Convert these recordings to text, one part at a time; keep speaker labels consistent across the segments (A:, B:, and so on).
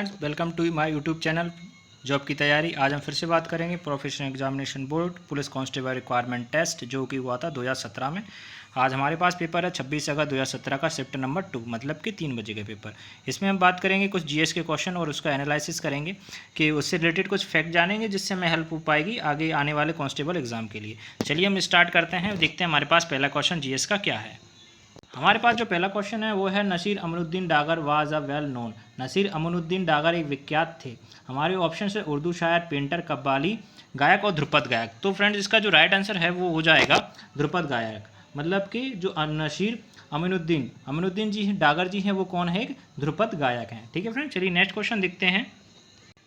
A: Friends, welcome to my YouTube channel job की तैयारी। आज हम फिर से बात करेंगे professional examination board police constable requirement test जो कि हुआ था 2017 में। आज हमारे पास पेपर है 26 अगस्त 2017 का शिफ्ट नंबर 2, मतलब कि 3 बजे का पेपर। इसमें हम बात करेंगे कुछ जीएस के क्वेश्चन और उसका एनालिसिस करेंगे कि उससे रिलेटेड कुछ फैक्ट जानेंगे जिससे हमें हेल्प हो पाएगी आगे आने वाले कांस्टेबल एग्जाम के लिए। चलिए हम स्टार्ट करते हैं, देखते हैं हमारे पास पहला क्वेश्चन जीएस का क्या है। हमारे पास जो पहला क्वेश्चन है वो है Nasir Amanuddin Dagar was a well known. Nasir Amanuddin Dagar एक विख्यात थे। हमारे ऑप्शन है उर्दू शायर, पेंटर, कव्वाली गायक और ध्रुपद गायक। तो फ्रेंड्स इसका जो राइट आंसर है वो हो जाएगा ध्रुपद गायक। मतलब कि जो नसीर अमनुद्दीन जी डागर जी हैं वो कौन है, एक ध्रुपद गायक हैं। ठीक है फ्रेंड्स, चलिए नेक्स्ट क्वेश्चन देखते हैं।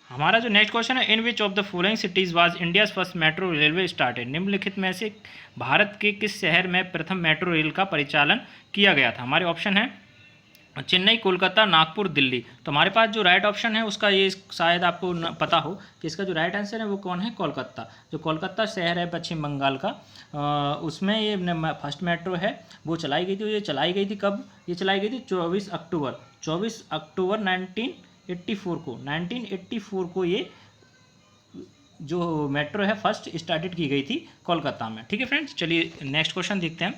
A: हमारा जो नेक्स्ट क्वेश्चन है, in which of the following cities was India's first metro railway started. निम्नलिखित में से भारत के किस शहर में प्रथम मेट्रो रेल का परिचालन किया गया था। हमारे ऑप्शन है चेन्नई, कोलकाता, नागपुर, दिल्ली। तो हमारे पास जो राइट ऑप्शन है उसका ये शायद आपको पता हो कि इसका जो राइट आंसर है वो कौन है, कोलकाता। जो कोलकाता शहर है पश्चिम बंगाल का, उसमें ये फर्स्ट मेट्रो है वो चलाई गई थी। ये चलाई गई थी कब, ये चलाई गई थी 24 अक्टूबर 1984 को ये जो मेट्रो है फर्स्ट स्टार्टेड की गई थी कोलकाता में। ठीक है फ्रेंड्स, चलिए नेक्स्ट क्वेश्चन देखते हैं।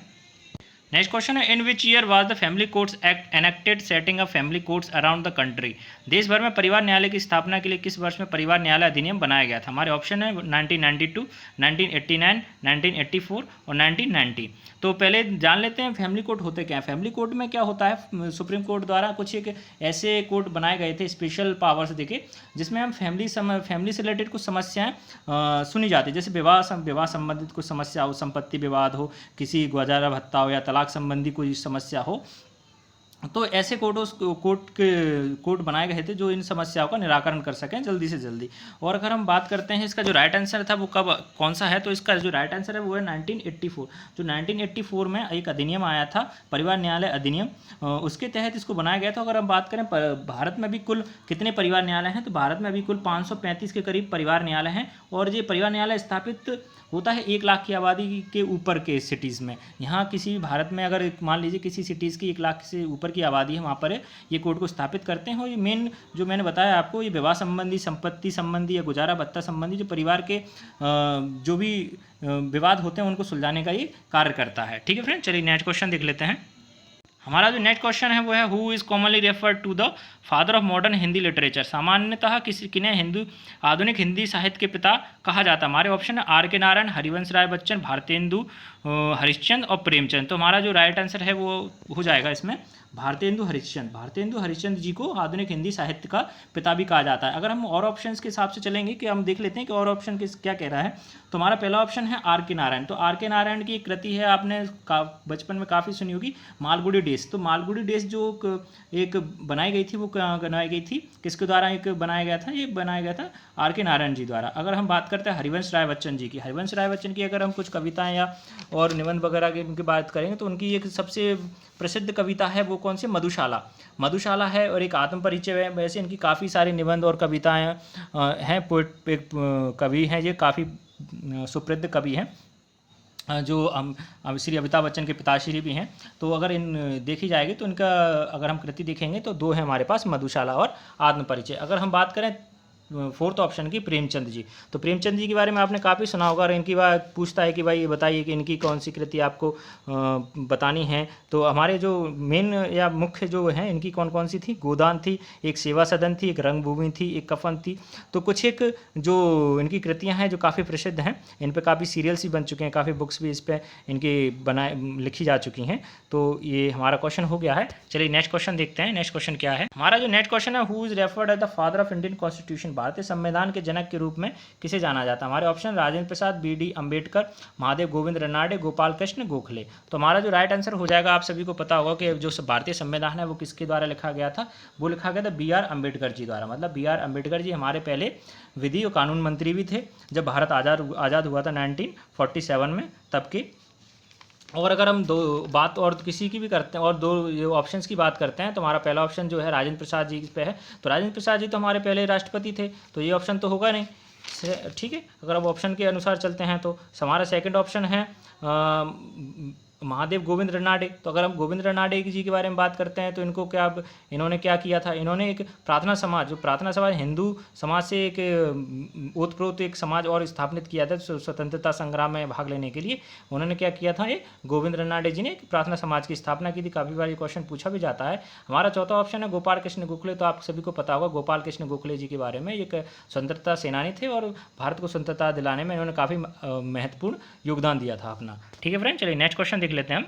A: नेक्स्ट क्वेश्चन है, in which year was the family courts act enacted setting up family courts around the country. देश भर में परिवार न्यायालय की स्थापना के लिए किस वर्ष में परिवार न्यायालय अधिनियम बनाया गया था। हमारे ऑप्शन है 1992, 1989, 1984 और 1990। तो पहले जान लेते हैं फैमिली कोर्ट होते क्या है। फैमिली कोर्ट में क्या होता है, सुप्रीम कोर्ट द्वारा कुछ एक ऐसे कोर्ट बनाए गए थे स्पेशल पावर्स देके, जिसमें हम फैमिली से रिलेटेड कुछ समस्याएं सुनी जाती है। जैसे विवाह संबंधित कुछ समस्या हो, संपत्ति विवाद हो, किसी गुजारा भत्ता हो या तलाक संबंधी कोई समस्या हो, तो ऐसे कोर्ट बनाए गए थे जो इन समस्याओं का निराकरण कर सकें जल्दी से जल्दी। और अगर हम बात करते हैं इसका जो राइट आंसर था वो कौन सा है, तो इसका जो राइट आंसर है वो है 1984। जो 1984 में एक अधिनियम आया था, परिवार न्यायालय अधिनियम, उसके तहत इसको बनाया गया था। अगर हम बात करें भारत में भी कुल कितने परिवार न्यायालय हैं, तो भारत में अभी कुल 535 के करीब परिवार न्यायालय हैं। और ये परिवार न्यायालय स्थापित होता है 1 लाख की आबादी के ऊपर के सिटीज़ में। यहाँ किसी भी भारत में अगर मान लीजिए किसी सिटीज़ की 1 लाख से ऊपर की आबादी है, वहाँ पर ये कोर्ट को स्थापित करते हैं। और ये मेन जो मैंने बताया आपको, ये विवाह संबंधी, संपत्ति संबंधी या गुजारा भत्ता संबंधी जो परिवार के जो भी विवाद होते हैं उनको सुलझाने का ये कार्य करता है। ठीक है फ्रेंड, चलिए नेक्स्ट क्वेश्चन देख लेते हैं। हमारा जो नेक्स्ट क्वेश्चन है वो है who is commonly referred to the father of modern Hindi literature. सामान्यतः किन्हें आधुनिक हिंदी साहित्य के पिता कहा जाता है। हमारे ऑप्शन है आर के नारायण, हरिवंश राय बच्चन, भारतेंदु हरिश्चंद्र और प्रेमचंद। तो हमारा जो राइट आंसर है वो हो जाएगा इसमें भारतेंदु हरिश्चंद्र जी को आधुनिक हिंदी साहित्य का पिता भी कहा जाता है। अगर हम और ऑप्शंस के हिसाब से चलेंगे कि हम देख लेते हैं कि और ऑप्शन क्या कह रहा है, तो हमारा पहला ऑप्शन है आर के नारायण। तो आर के नारायण की एक कृति है, आपने बचपन में काफ़ी सुनी होगी, मालगुडी डेज। तो मालगुडी डेज जो एक बनाई गई थी वो बनाई गई थी किसके द्वारा, एक बनाया गया था, ये बनाया गया था आर के नारायण जी द्वारा। अगर हम बात करते हैं हरिवंश राय बच्चन जी की, हरिवंश राय बच्चन की अगर हम कुछ कविताएं या और निबंध वगैरह की बात करेंगे तो उनकी एक सबसे प्रसिद्ध कविता है वो कौन सी, मधुशाला है, और एक आत्म परिचय है। वैसे इनकी काफ़ी सारी निबंध और कविताएं हैं। पोएट कवि हैं, ये काफ़ी सुप्रसिद्ध कवि हैं जो हम श्री अमिताभ बच्चन के पिताश्री भी हैं। तो अगर इन देखी जाएगी तो इनका अगर हम कृति देखेंगे तो 2 है हमारे पास, मधुशाला और आत्म परिचय। अगर हम बात करें फोर्थ ऑप्शन की, प्रेमचंद जी, तो प्रेमचंद जी के बारे में आपने काफ़ी सुना होगा। और इनकी बात पूछता है कि भाई ये बताइए कि इनकी कौन सी कृति आपको बतानी है। तो हमारे जो मेन या मुख्य जो हैं इनकी कौन कौन सी थी, गोदान थी, एक सेवा सदन थी, एक रंगभूमि थी, एक कफन थी। तो कुछ एक जो इनकी कृतियाँ हैं जो काफ़ी प्रसिद्ध हैं, इन पर काफ़ी सीरियल्स भी बन चुके हैं, काफ़ी बुक्स भी इस पर इनकी लिखी जा चुकी हैं। तो ये हमारा क्वेश्चन हो गया है। चलिए नेक्स्ट क्वेश्चन देखते हैं। नेक्स्ट क्वेश्चन क्या है, हमारा जो नेक्स्ट क्वेश्चन है, who is referred as the father of Indian constitution. भारतीय संविधान के जनक के रूप में किसे जाना जाता है। हमारे ऑप्शन राजेंद्र प्रसाद, बी.डी. अम्बेडकर, महादेव गोविंद रनाडे, गोपाल कृष्ण गोखले। तो हमारा जो राइट आंसर हो जाएगा, आप सभी को पता होगा कि जो भारतीय संविधान है वो किसके द्वारा लिखा गया था, वो लिखा गया था बी.आर. अम्बेडकर जी द्वारा। मतलब बी.आर. अम्बेडकर जी हमारे पहले विधि और कानून मंत्री भी थे जब भारत आज़ाद हुआ था 1947 में, तब के। और अगर हम दो बात और किसी की भी करते हैं और दो ऑप्शंस की बात करते हैं, तो हमारा पहला ऑप्शन जो है राजेंद्र प्रसाद जी पे है। तो राजेंद्र प्रसाद जी तो हमारे पहले राष्ट्रपति थे, तो ये ऑप्शन तो होगा नहीं। ठीक है, अगर अब ऑप्शन के अनुसार चलते हैं तो हमारा सेकंड ऑप्शन है महादेव गोविंद रनाडे। तो अगर हम गोविंद रनाडे जी के बारे में बात करते हैं तो इन्होंने क्या किया था, इन्होंने एक प्रार्थना समाज, जो प्रार्थना समाज हिंदू समाज से एक ओतप्रोत एक समाज और स्थापित किया था स्वतंत्रता संग्राम में भाग लेने के लिए। उन्होंने क्या किया था, ये गोविंद रनाडे जी ने एक प्रार्थना समाज की स्थापना की थी। काफ़ी बार ये क्वेश्चन पूछा भी जाता है। हमारा चौथा ऑप्शन है गोपाल कृष्ण गोखले। तो आप सभी को पता होगा गोपाल कृष्ण गोखले जी के बारे में, एक स्वतंत्रता सेनानी थे और भारत को स्वतंत्रता दिलाने में इन्होंने काफ़ी महत्वपूर्ण योगदान दिया था अपना। ठीक है फ्रेंड, चलिए नेक्स्ट क्वेश्चन देख लेते हैं हम।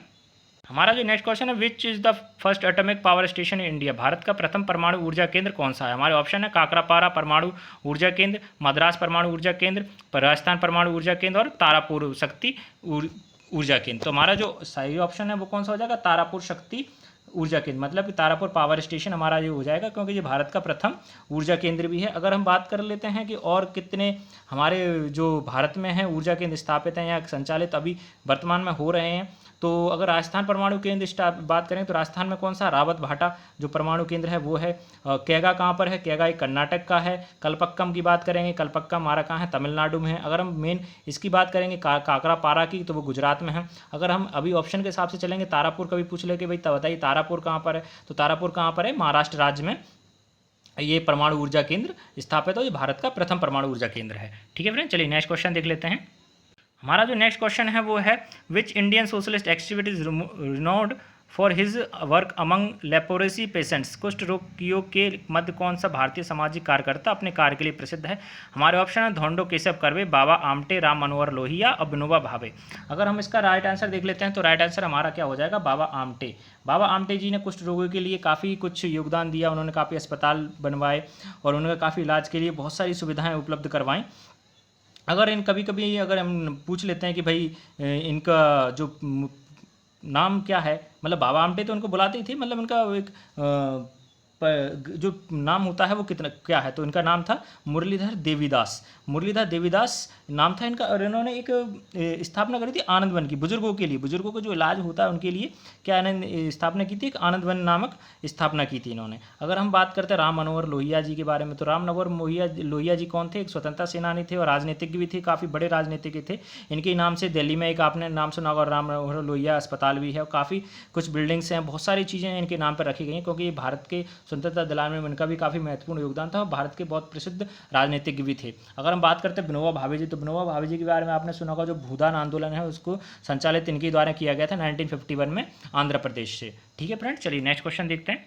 A: हमारा जो नेक्स्ट क्वेश्चन है, which is the first atomic power station in India. Bharat का प्रथम परमाणु ऊर्जा केंद्र कौन सा है। हमारे ऑप्शन है काकरापारा परमाणु ऊर्जा केंद्र, मद्रास परमाणु ऊर्जा केंद्र, राजस्थान परमाणु ऊर्जा केंद्र और तारापुर शक्ति ऊर्जा केंद्र। तो हमारा जो सही ऑप्शन है वो कौन सा हो जाएगा, तारापुर शक्ति ऊर्जा केंद्र, मतलब कि तारापुर पावर स्टेशन हमारा ये हो जाएगा, क्योंकि ये भारत का प्रथम ऊर्जा केंद्र भी है। अगर हम बात कर लेते हैं कि और कितने हमारे जो भारत में हैं ऊर्जा केंद्र स्थापित हैं या संचालित अभी वर्तमान में हो रहे हैं, तो अगर राजस्थान परमाणु केंद्र बात करें तो राजस्थान में कौन सा, रावत भाटा जो परमाणु केंद्र है वो है। कैगा कहाँ पर है, कैगा एक कर्नाटक का है। कलपक्कम की बात करेंगे, कलपक्कम हमारा कहाँ है, तमिलनाडु में है। अगर हम मेन इसकी बात करेंगे काकरापारा की, तो वो गुजरात में है। अगर हम अभी ऑप्शन के हिसाब से चलेंगे, तारापुर कभी पूछ ले कि भाई बताइए तारापुर कहाँ पर है, तो तारापुर कहाँ पर है, महाराष्ट्र राज्य में ये परमाणु ऊर्जा केंद्र स्थापित हो। ये भारत का प्रथम परमाणु ऊर्जा केंद्र है। ठीक है फ्रेंड, चलिए नेक्स्ट क्वेश्चन देख लेते हैं। हमारा जो नेक्स्ट क्वेश्चन है वो है, which Indian socialist activities renowned for his work among leprosy patients. कुष्ठ रोगियों के मध्य कौन सा भारतीय सामाजिक कार्यकर्ता अपने कार्य के लिए प्रसिद्ध है। हमारे ऑप्शन है धोंडो केशव कर्वे, बाबा आमटे, राम मनोहर लोहिया और विनोबा भावे। अगर हम इसका राइट आंसर देख लेते हैं तो राइट आंसर हमारा क्या हो जाएगा, बाबा आमटे। बाबा आमटे जी ने कुष्ठ रोगियों के लिए काफ़ी कुछ योगदान दिया। उन्होंने काफ़ी अस्पताल बनवाए और उन्होंने काफ़ी इलाज के लिए बहुत सारी सुविधाएँ उपलब्ध करवाईं। अगर इन कभी कभी अगर हम पूछ लेते हैं कि भाई इनका जो नाम क्या है, मतलब बाबा आमटे तो उनको बुलाते ही थे, मतलब इनका एक जो नाम होता है वो कितना क्या है, तो इनका नाम था मुरलीधर देवीदास। मुरलीधर देवीदास नाम था इनका। और इन्होंने एक स्थापना करी थी आनंद वन की, बुजुर्गों के लिए, बुजुर्गों को जो इलाज होता है उनके लिए क्या इन्होंने स्थापना की थी, एक आनंद वन नामक स्थापना की थी इन्होंने। अगर हम बात करते हैं राम मनोहर लोहिया जी के बारे में, तो राम मनोहर लोहिया जी कौन थे, एक स्वतंत्रता सेनानी थे और राजनीतिक भी थे, काफ़ी बड़े राजनीतिक थे। इनके नाम से दिल्ली में एक आपने नाम सुना होगा, राम मनोहर लोहिया अस्पताल भी है और काफ़ी कुछ बिल्डिंग्स हैं, बहुत सारी चीज़ें इनके नाम पर रखी गई हैं, क्योंकि ये भारत के स्वतंत्रता दिलाने में इनका भी काफ़ी महत्वपूर्ण योगदान था और भारत के बहुत प्रसिद्ध राजनीतिज्ञ भी थे। अगर हम बात करते हैं विनोबा भावे जी, तो विनोबा भावे जी के बारे में आपने सुना होगा, जो भूदान आंदोलन है उसको संचालित इनके द्वारा किया गया था 1951 में आंध्र प्रदेश से। ठीक है फ्रेंड, चलिए नेक्स्ट क्वेश्चन देखते हैं।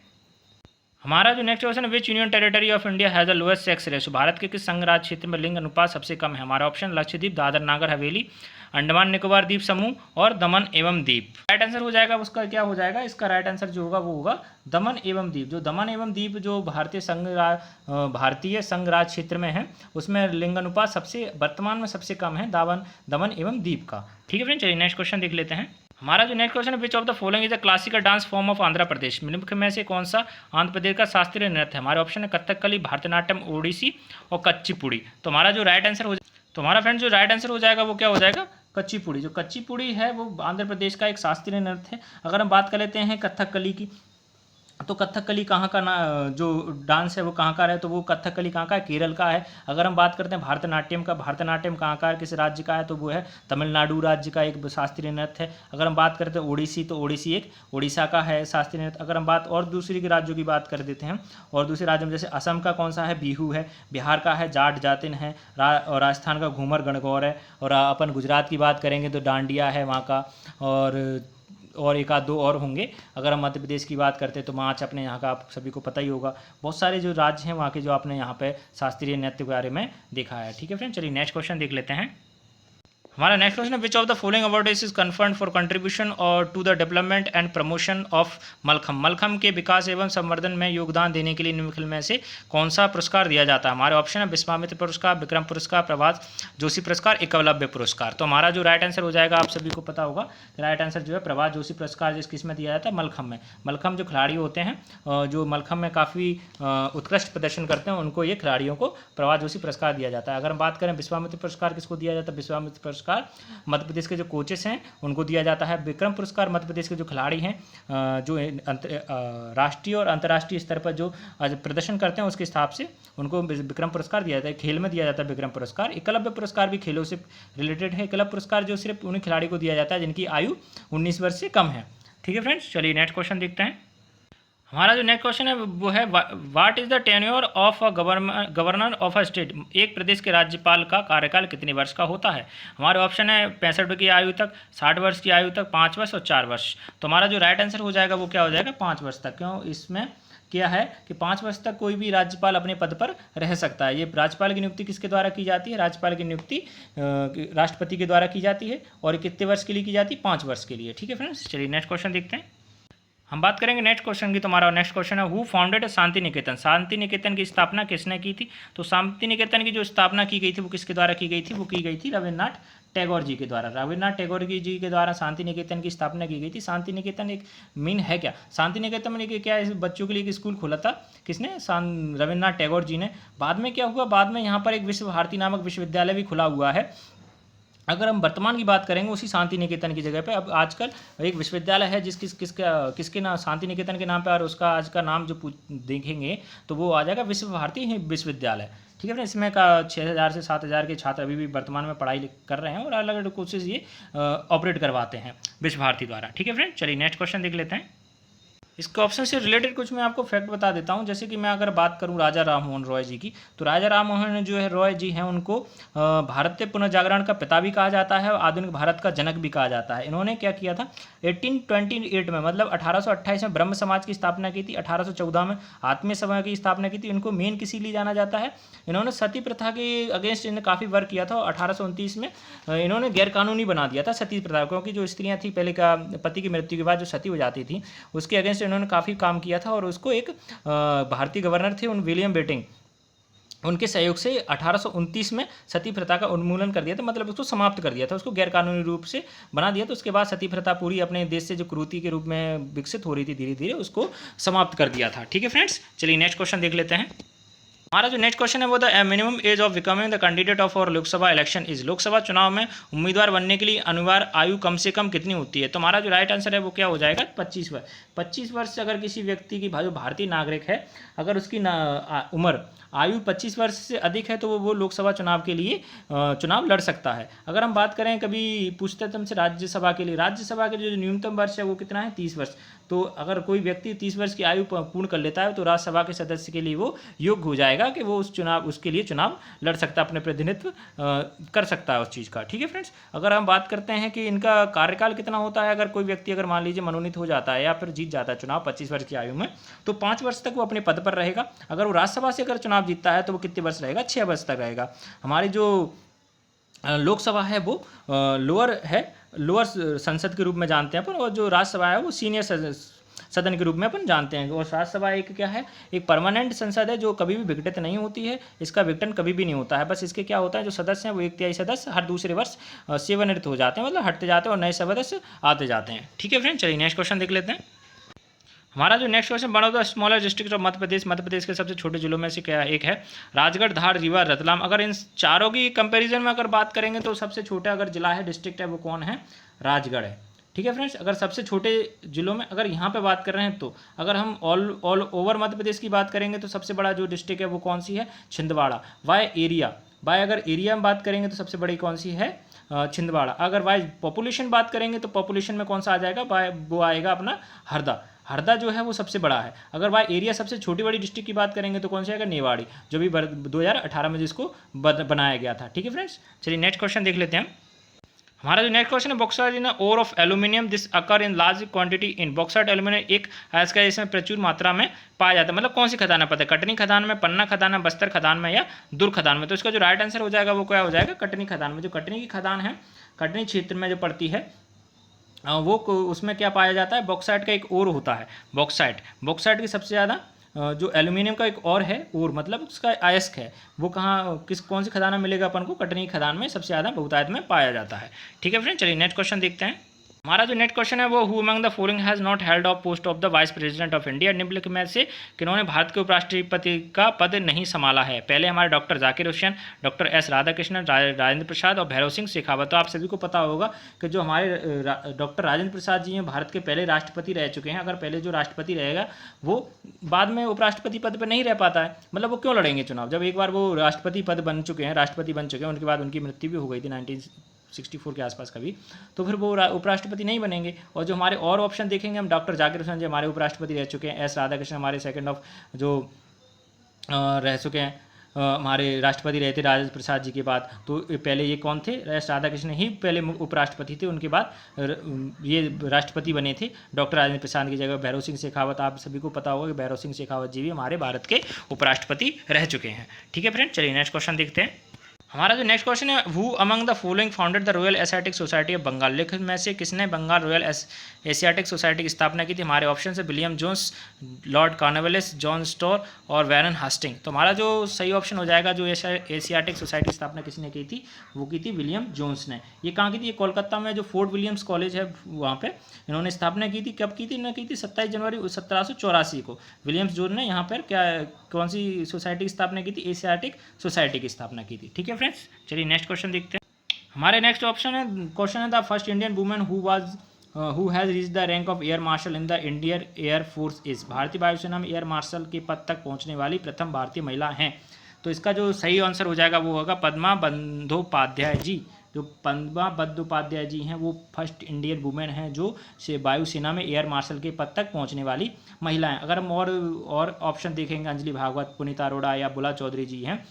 A: हमारा जो नेक्स्ट क्वेश्चन है, विच union territory of India has the lowest sex ratio. Bharat के किस संघ राज्य क्षेत्र में लिंग अनुपात सबसे कम है। हमारा ऑप्शन लक्षद्वीप, दादर नागर हवेली, अंडमान निकोबार द्वीप समूह और दमन एवं दीप। राइट आंसर हो जाएगा उसका क्या हो जाएगा, इसका राइट आंसर जो होगा वो होगा दमन एवं दीप। जो दमन एवं दीप जो भारतीय संघ राज्य क्षेत्र में है, उसमें लिंग अनुपात सबसे वर्तमान में सबसे कम है दमन एवं दीप का। ठीक है फ्रेंड, चलिए नेक्स्ट क्वेश्चन देख लेते हैं। हमारा जो नेक्स्ट क्वेश्चन है, which of the following is the classical dance form of Andhra Pradesh. निम्न में से कौन सा आंध्र प्रदेश का शास्त्रीय नृत्य है। हमारे ऑप्शन है कथकली, भारतनाट्यम, ओडिसी और कच्चीपुड़ी। तो हमारा जो राइट आंसर तो हमारा फ्रेंड जो राइट आंसर हो जाएगा वो क्या हो जाएगा, कच्चीपुड़ी। जो कच्चीपुड़ी है वो आंध्र प्रदेश का एक शास्त्रीय नृत्य है। अगर हम बात कर लेते हैं कथकली की, तो कथकली कहाँ का जो डांस है वो कहाँ का है, तो वो कथकली कहाँ का है, केरल का है। अगर हम बात करते हैं भारतनाट्यम का, भारतनाट्यम कहाँ का है, किस राज्य का है, तो वो है तमिलनाडु राज्य का एक शास्त्रीय नृत्य है। अगर हम बात करते हैं ओडिसी, तो ओडिसी एक उड़ीसा का है शास्त्रीय नृत्य। अगर हम बात और दूसरी के राज्यों की बात कर देते हैं, और दूसरे राज्यों में जैसे असम का कौन सा है, बिहू है, बिहार का है जाट जातिन है, और राजस्थान का घूमर गणगौर है, और अपन गुजरात की बात करेंगे तो डांडिया है वहाँ का, और एक आध दो और होंगे। अगर हम मध्य प्रदेश की बात करते हैं तो माच अपने यहाँ का आप सभी को पता ही होगा। बहुत सारे जो राज्य हैं वहाँ के जो आपने यहाँ पे शास्त्रीय नृत्य के बारे में देखा है। ठीक है फ्रेंड, चलिए नेक्स्ट क्वेश्चन देख लेते हैं। हमारा नेक्स्ट क्वेश्चन है, which of the following award is conferred for contribution और to the development and promotion of Mallakhamb. Mallakhamb के विकास एवं संवर्धन में योगदान देने के लिए निम्नलिखित में से कौन सा पुरस्कार दिया जाता है। हमारे ऑप्शन है विश्वामित्र पुरस्कार, विक्रम पुरस्कार, प्रभात जोशी पुरस्कार, एकलव्य पुरस्कार। तो हमारा जो राइट आंसर हो जाएगा, आप सभी को पता होगा राइट आंसर जो है प्रभात जोशी पुरस्कार जिस किस में दिया जाता है, मलखम में। मलखम जो खिलाड़ी होते हैं, जो मलखम में काफ़ी उत्कृष्ट प्रदर्शन करते हैं, उनको ये खिलाड़ियों को प्रभात जोशी पुरस्कार दिया जाता है। अगर हम बात करें विश्वामित्र पुरस्कार किसको दिया जाता है, विश्वामित्र पुरस्कार मध्य प्रदेश के जो कोचेस हैं उनको दिया जाता है। विक्रम पुरस्कार मध्य प्रदेश के जो खिलाड़ी हैं जो राष्ट्रीय और अंतर्राष्ट्रीय स्तर पर जो प्रदर्शन करते हैं उसके हिसाब से उनको विक्रम पुरस्कार दिया जाता है। खेल में दिया जाता है विक्रम पुरस्कार। एकलव्य पुरस्कार भी खेलों से रिलेटेड है। एकलव्य पुरस्कार जो सिर्फ उन्हीं खिलाड़ी को दिया जाता है जिनकी आयु 19 वर्ष से कम है। ठीक है फ्रेंड्स, चलिए नेक्स्ट क्वेश्चन देखते हैं। हमारा जो नेक्स्ट क्वेश्चन है वो है what is the tenure of a governor of a state. एक प्रदेश के राज्यपाल का कार्यकाल कितने वर्ष का होता है। हमारे ऑप्शन है 65 की आयु तक, 60 वर्ष की आयु तक, 5 वर्ष और 4 वर्ष। तो हमारा जो राइट आंसर हो जाएगा वो क्या हो जाएगा, 5 वर्ष तक। क्यों, इसमें क्या है कि 5 वर्ष तक कोई भी राज्यपाल अपने पद पर रह सकता है। ये राज्यपाल की नियुक्ति किसके द्वारा की जाती है, राज्यपाल की नियुक्ति राष्ट्रपति के द्वारा की जाती है। और कितने वर्ष के लिए की जाती है, 5 वर्ष के लिए। ठीक है फ्रेंड्स, चलिए नेक्स्ट क्वेश्चन देखते हैं। हम बात करेंगे नेक्स्ट क्वेश्चन की। तो हमारा नेक्स्ट क्वेश्चन है हु फाउंडेड शांति निकेतन। शांति निकेतन की स्थापना किसने की थी। तो शांति निकेतन की जो स्थापना की गई थी वो किसके द्वारा की गई थी, वो की गई थी रविन्द्रनाथ टैगोर जी के द्वारा। रविन्द्रनाथ टैगोर जी के द्वारा शांति निकेतन की स्थापना की गई थी। शांति निकेतन एक मीन है क्या, शांति निकेतन में क्या है, बच्चों के लिए एक स्कूल खोला था किसने, रविन्द्रनाथ टैगोर जी ने। बाद में क्या हुआ, बाद में यहाँ पर एक विश्व भारती नामक विश्वविद्यालय भी खुला हुआ है। अगर हम वर्तमान की बात करेंगे उसी शांति निकेतन की जगह पे अब आजकल एक विश्वविद्यालय है किसके नाम, शांति निकेतन के नाम पे, और उसका आज का नाम जो देखेंगे तो वो आ जाएगा विश्व भारती विश्वविद्यालय। ठीक है फ्रेंड, इसमें का 6000 से 7000 के छात्र अभी भी वर्तमान में पढ़ाई कर रहे हैं और अलग अलग कोर्सेज ये ऑपरेट करवाते हैं विश्व भारती द्वारा। ठीक है फ्रेंड, चलिए नेक्स्ट क्वेश्चन देख लेते हैं। इसके ऑप्शन से रिलेटेड कुछ मैं आपको फैक्ट बता देता हूं। जैसे कि मैं अगर बात करूं राजा राममोहन रॉय जी की, तो राजा राममोहन जो है रॉय जी हैं उनको भारतीय पुनर्जागरण का पिता भी कहा जाता है और आधुनिक भारत का जनक भी कहा जाता है। इन्होंने क्या किया था 1828 में, मतलब 1828 में ब्रह्म समाज की स्थापना की थी, 1814 में आत्मीय सभा की स्थापना की थी। इनको मेन किसी लिए जाना जाता है, इन्होंने सती प्रथा के अगेंस्ट इन्हें काफ़ी वर्क किया था। और 1829 में इन्होंने गैरकानूनी बना दिया था सती प्रथा, क्योंकि जो स्त्रियाँ थी पहले का पति की मृत्यु के बाद जो सती हो जाती थी उसके अगेंस्ट इन्होंने काफ़ी काम किया था। और उसको एक भारतीय गवर्नर थे विलियम बेटिंग, उनके सहयोग से 1829 में सती प्रथा का उन्मूलन कर दिया था, मतलब उसको समाप्त कर दिया था, उसको गैरकानूनी रूप से बना दिया। तो उसके बाद सती प्रथा पूरी अपने देश से जो कुरीति के रूप में विकसित हो रही थी धीरे धीरे उसको समाप्त कर दिया था। ठीक है फ्रेंड्स, चलिए नेक्स्ट क्वेश्चन देख लेते हैं। हमारा जो नेक्स्ट क्वेश्चन है वो the minimum age of becoming the candidate of और लोकसभा इलेक्शन इज। लोकसभा चुनाव में उम्मीदवार बनने के लिए अनिवार्य आयु कम से कम कितनी होती है। तो हमारा जो राइट आंसर है वो क्या हो जाएगा, 25 वर्ष। 25 वर्ष अगर किसी व्यक्ति की जो भारतीय नागरिक है अगर उसकी उम्र आयु 25 वर्ष से अधिक है तो वो लोकसभा चुनाव के लिए चुनाव लड़ सकता है। अगर हम बात करें कभी पूछते हैं तुमसे राज्यसभा के लिए, राज्यसभा के जो न्यूनतम वर्ष है वो कितना है, 30 वर्ष। तो अगर कोई व्यक्ति 30 वर्ष की आयु पूर्ण कर लेता है तो राज्यसभा के सदस्य के लिए वो योग्य हो जाएगा कि वो उसके लिए चुनाव लड़ सकता है, अपने प्रतिनिधित्व कर सकता है उस चीज़ का। ठीक है फ्रेंड्स, अगर हम बात करते हैं कि इनका कार्यकाल कितना होता है, अगर कोई व्यक्ति अगर मान लीजिए मनोनीत हो जाता है या फिर जीत जाता है चुनाव 25 वर्ष की आयु में, तो 5 वर्ष तक वो अपने पद पर रहेगा। अगर वो राज्यसभा से अगर चुनाव जीतता है तो वो कितने वर्ष रहेगा, 6 वर्ष तक रहेगा। हमारी जो लोकसभा है वो लोअर संसद के रूप में जानते हैं अपन, और जो राज्यसभा है वो सीनियर सदन के रूप में अपन जानते हैं। और राज्यसभा एक क्या है, एक परमानेंट संसद है जो कभी भी विघटित नहीं होती है, इसका विघटन कभी भी नहीं होता है। बस इसके क्या होता है, जो सदस्य हैं वो 1/3 सदस्य हर दूसरे वर्ष सेवानिवृत्त हो जाते हैं, मतलब हटते जाते हैं और नए सदस्य आते जाते हैं। ठीक है फ्रेंड, चलिए नेक्स्ट क्वेश्चन देख लेते हैं। हमारा जो next question one of the smaller district of Madhya Pradesh के सबसे छोटे जिलों में से क्या एक है, राजगढ़, धार, रीवा, रतलाम। अगर इन चारों की कंपैरिजन में अगर बात करेंगे तो सबसे छोटा अगर जिला है, डिस्ट्रिक्ट है, वो कौन है, राजगढ़ है। ठीक है फ्रेंड्स, अगर सबसे छोटे जिलों में अगर यहाँ पे बात कर रहे हैं तो अगर हम ऑल ओवर मध्य प्रदेश की बात करेंगे तो सबसे बड़ा जो डिस्ट्रिक्ट है वो कौन सी है, छिंदवाड़ा। बाय अगर एरिया में बात करेंगे तो सबसे बड़ी कौन सी है, छिंदवाड़ा। अगर बाय पॉपुलेशन बात करेंगे तो पॉपुलेशन में कौन सा आ जाएगा, वो आएगा अपना हरदा जो है वो सबसे बड़ा है। अगर बाय एरिया सबसे छोटी बड़ी डिस्ट्रिक्ट की बात करेंगे तो कौन सा आएगा, नेवाड़ी, जो भी 2018 में जिसको बनाया गया था। ठीक है फ्रेंड्स, चलिए नेक्स्ट क्वेश्चन देख लेते हैं। हमारा जो नेक्स्ट क्वेश्चन है bauxite in ore of aluminium this occur in large quantity in. Bauxite aluminium एक ऐसा इसमें प्रचुर मात्रा में पाया जाता है, मतलब कौन सी खदान में पता है, कटनी खदान में, पन्ना खदान में, बस्तर खदान में या दुर खदान में। तो इसका जो राइट आंसर हो जाएगा वो क्या हो जाएगा, कटनी खदान में। जो कटनी की खदान है, कटनी क्षेत्र में जो पड़ती है वो उसमें क्या पाया जाता है, बॉक्साइट का एक ओर होता है। बॉक्साइट की सबसे ज़्यादा जो एल्यूमिनियम का एक और है ओर, मतलब उसका अयस्क है, वो कौन सी खदान में मिलेगा अपन को, कटनी खदान में सबसे ज़्यादा बहुतायत में पाया जाता है। ठीक है फ्रेंड, चलिए नेक्स्ट क्वेश्चन देखते हैं। हमारा जो नेक्स्ट क्वेश्चन है वो who among the following has not held of post of the vice president of India, निम्नलिखित में से किन्होंने भारत के उपराष्ट्रपति का पद नहीं संभाला है। पहले हमारे doctor Zakir Hussain, doctor S Radhakrishnan, Rajendra Prasad और भैरव सिंह शेखावत। तो आप सभी को पता होगा कि जो हमारे डॉक्टर राजेंद्र प्रसाद जी हैं भारत के पहले राष्ट्रपति रह चुके हैं। अगर पहले जो राष्ट्रपति रहेगा वो बाद में उपराष्ट्रपति पद पर नहीं रह पाता है, मतलब वो क्यों लड़ेंगे चुनाव, जब एक बार वो राष्ट्रपति पद बन चुके हैं, राष्ट्रपति बन चुके हैं, उनके बाद उनकी मृत्यु भी हो गई थी 1964 के आसपास कभी, तो फिर वो उपराष्ट्रपति नहीं बनेंगे। और जो हमारे और ऑप्शन देखेंगे हम, डॉक्टर जाकिर हुसैन जी हमारे उपराष्ट्रपति रह चुके हैं, एस राधाकृष्णन हमारे सेकंड ऑफ जो रह चुके हैं, हमारे राष्ट्रपति रहे थे राजेंद्र प्रसाद जी के बाद। तो पहले ये कौन थे, एस राधाकृष्णन ही पहले उपराष्ट्रपति थे, उनके बाद ये राष्ट्रपति बने थे डॉक्टर राजेंद्र प्रसाद की जगह भैरव सिंह शेखावत। आप सभी को पता होगा कि भैरव सिंह शेखावत जी भी हमारे भारत के उपराष्ट्रपति रह चुके हैं। ठीक है फ्रेंड, चलिए नेक्स्ट क्वेश्चन देखते हैं। हमारा जो नेक्स्ट क्वेश्चन है, who among the following founded the Royal Asiatic Society of Bengal, निम्नलिखित में से किसने बंगाल रॉयल एशियाटिक सोसाइटी की स्थापना की थी। हमारे ऑप्शन है William Jones, Lord Cornwallis, John Shore और वैरन हास्टिंग। तो हमारा जो सही ऑप्शन हो जाएगा, जो एशियाटिक सोसाइटी की स्थापना किसने की थी, वो की थी विलियम जोन्स ने। ये कहाँ की थी, ये कोलकाता में जो फोर्ट विलियम्स कॉलेज है वहाँ पे इन्होंने स्थापना की थी। कब की थी, इन्होंने की थी 27 जनवरी 1784 को विलियम्स जोन्स ने यहाँ पर क्या कौन सी सोसाइटी की स्थापना की थी, एशियाटिक सोसाइटी की स्थापना की थी। ठीक है फ्रेंड्स, चलिए नेक्स्ट क्वेश्चन देखते हैं। हमारे नेक्स्ट ऑप्शन है क्वेश्चन है the first Indian women who has reach the rank of air marshal in the Indian air force is, भारतीय वायुसेना में एयर मार्शल के पद तक पहुंचने वाली प्रथम भारतीय महिला हैं। तो इसका जो सही आंसर हो जाएगा वो होगा पद्मा बंदोपाध्याय जी। जो पद्मा बंदोपाध्याय जी हैं वो फर्स्ट इंडियन वुमेन हैं जो वायुसेना में एयर मार्शल के पद तक पहुंचने वाली महिला हैं। अगर हम और ऑप्शन देखेंगे, अंजलि भागवत, पुनीता अरोड़ा या बुला चौधरी जी हैं।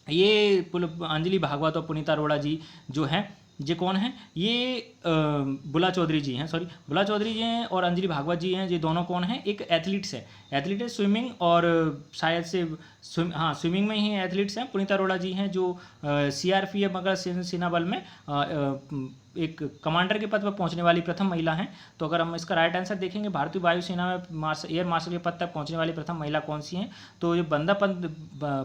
A: ये अंजलि भागवत और पुनीता अरोड़ा जी जो हैं ये कौन है, ये बुला चौधरी जी हैं, सॉरी बुला चौधरी जी हैं और अंजलि भागवत जी हैं। ये दोनों कौन हैं, एक एथलीट्स है, एथलीट है स्विमिंग और शायद से स्विमिंग में ही एथलीट्स हैं। पुनीता अरोड़ा जी हैं जो सीआरपीएफ मगर सेना बल में एक कमांडर के पद पर पहुंचने वाली प्रथम महिला हैं। तो अगर हम इसका राइट आंसर देखेंगे, भारतीय वायुसेना में एयर मार्शल के पद तक पहुंचने वाली प्रथम महिला कौन सी हैं, तो ये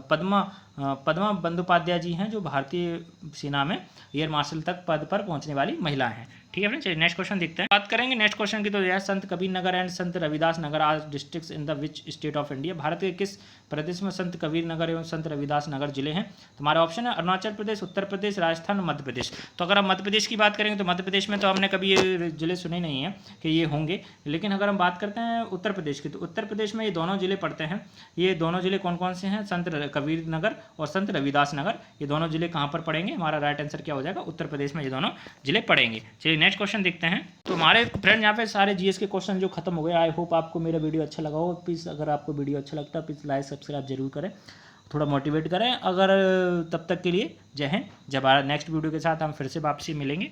A: पद्मा बंदोपाध्याय जी हैं जो भारतीय सेना में एयर मार्शल तक पद पर पहुंचने वाली महिला हैं। ठीक है फ्रेंड्स, चलिए नेक्स्ट क्वेश्चन देखते हैं। बात करेंगे नेक्स्ट क्वेश्चन की, तो यह संत Kabir Nagar and Sant Ravidas Nagar are districts in the which state of India, Bharat के किस प्रदेश में संत कबीर नगर एवं संत रविदास नगर जिले हैं। तो हमारा ऑप्शन है अरुणाचल प्रदेश, उत्तर प्रदेश, राजस्थान, मध्य प्रदेश। तो अगर हम मध्य प्रदेश की बात करेंगे तो मध्य प्रदेश में तो हमने कभी ये जिले सुने नहीं हैं कि ये होंगे, लेकिन अगर हम बात करते हैं उत्तर प्रदेश की, तो उत्तर प्रदेश में ये दोनों जिले पड़ते हैं। ये दोनों जिले कौन कौन से हैं, संत कबीर नगर और संत रविदास नगर, ये दोनों जिले कहाँ पर पड़ेंगे, हमारा राइट आंसर क्या हो जाएगा, उत्तर प्रदेश में ये दोनों जिले पड़ेंगे। चलिए नेक्स्ट क्वेश्चन देखते हैं। तो हमारे फ्रेंड यहाँ पे सारे जीएस के क्वेश्चन जो खत्म हो गए। आई होप आपको मेरा वीडियो अच्छा लगा हो। प्लीज़ अगर आपको वीडियो अच्छा लगता है प्लीज़ लाइक सब्सक्राइब जरूर करें, थोड़ा मोटिवेट करें। अगर तब तक के लिए जय हिंद, जब नेक्स्ट वीडियो के साथ हम फिर से वापसी मिलेंगे।